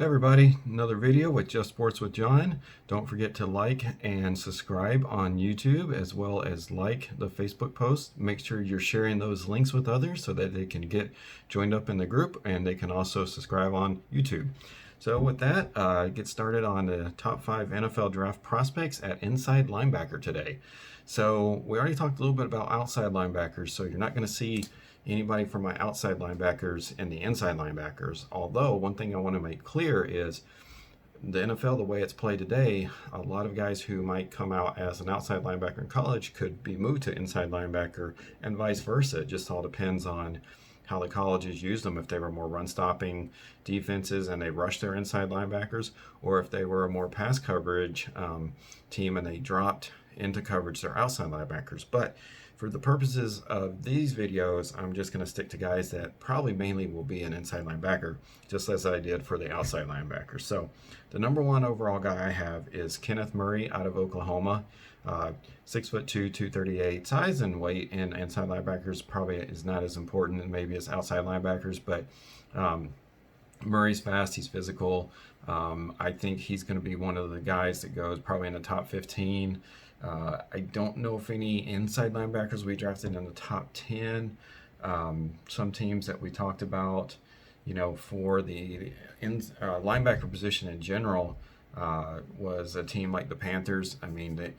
Hey everybody, another video with Just Sports with John. Don't forget to like and subscribe on YouTube as well as like the Facebook post. Make sure you're sharing those links with others so that they can get joined up in the group and they can also subscribe on YouTube. So with that, get started on the top 5 NFL draft prospects at inside linebacker today. So we already talked a little bit about outside linebackers, so you're not going to see anybody from my outside linebackers and the inside linebackers. Although one thing I want to make clear is the NFL, the way it's played today, a lot of guys who might come out as an outside linebacker in college could be moved to inside linebacker and vice versa. It just all depends on how the colleges use them. If they were more run stopping defenses and they rushed their inside linebackers, or if they were a more pass coverage team and they dropped into coverage their outside linebackers. But for the purposes of these videos, I'm just going to stick to guys that probably mainly will be an inside linebacker, just as I did for the outside linebacker. So the number one overall guy I have is Kenneth Murray out of Oklahoma. 6'2", 238. Size and weight in inside linebackers probably is not as important maybe as outside linebackers, but Murray's fast, he's physical. I think he's going to be one of the guys that goes probably in the top 15. I don't know if any inside linebackers we drafted in the top 10. Some teams that we talked about, for the linebacker position in general, was a team like the Panthers. I mean, that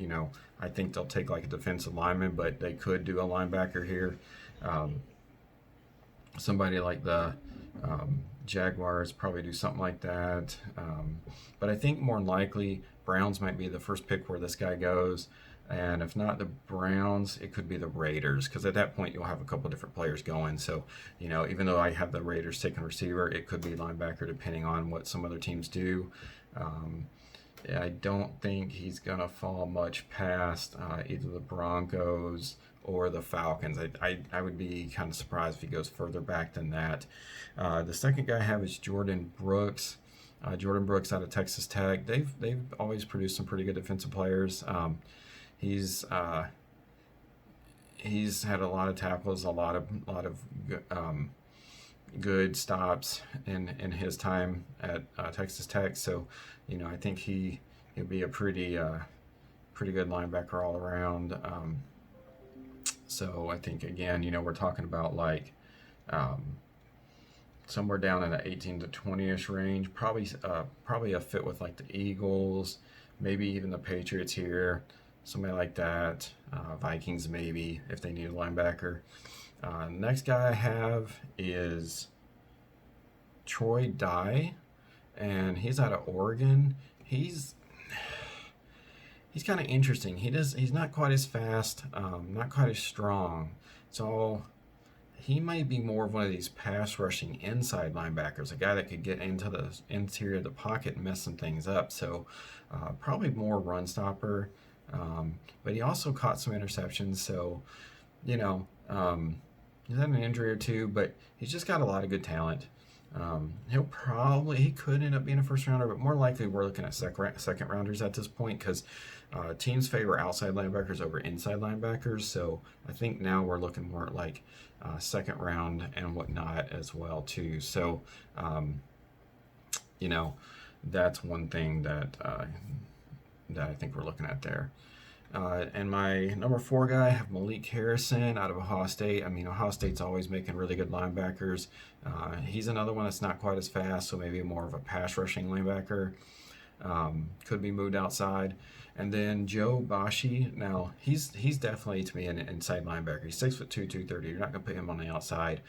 I think they'll take like a defensive lineman, but they could do a linebacker here. Somebody like the Jaguars probably do something like that. But I think more likely Browns might be the first pick where this guy goes. And if not the Browns, it could be the Raiders, because at that point you'll have a couple different players going. So, even though I have the Raiders taking receiver, it could be linebacker depending on what some other teams do. I don't think he's going to fall much past either the Broncos or the Falcons. I would be kind of surprised if he goes further back than that. The second guy I have is Jordan Brooks. Jordan Brooks out of Texas Tech. They've always produced some pretty good defensive players. He's had a lot of tackles, a lot of good stops in his time at Texas Tech. So, I think he'll be a pretty good linebacker all around. So I think again, we're talking about like somewhere down in the 18 to 20-ish range. Probably a fit with like the Eagles, maybe even the Patriots here. Somebody like that. Vikings maybe if they need a linebacker. Next guy I have is Troy Dye, and he's out of Oregon. He's kind of interesting. He's not quite as fast, not quite as strong. So he might be more of one of these pass rushing inside linebackers, a guy that could get into the interior of the pocket and mess some things up. So probably more run stopper. But he also caught some interceptions. So, he's had an injury or two, but he's just got a lot of good talent. He could end up being a first rounder, but more likely we're looking at second rounders at this point, because teams favor outside linebackers over inside linebackers. So I think now we're looking more at like second round and whatnot as well too. So that's one thing that I think we're looking at there. And my number 4 guy, I have Malik Harrison out of Ohio State. I mean, Ohio State's always making really good linebackers. He's another one that's not quite as fast, so maybe more of a pass rushing linebacker. Could be moved outside. And then Joe Bashi. Now, he's definitely, to me, an inside linebacker. He's 6'2", 230. You're not going to put him on the outside.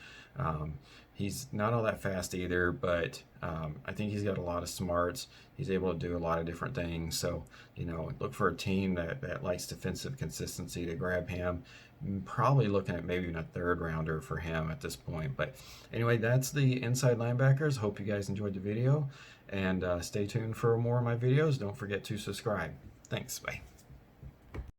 He's not all that fast either, but I think he's got a lot of smarts. He's able to do a lot of different things. So, look for a team that likes defensive consistency to grab him. Probably looking at maybe even a third rounder for him at this point. But anyway, that's the inside linebackers. Hope you guys enjoyed the video. And stay tuned for more of my videos. Don't forget to subscribe. Thanks. Bye.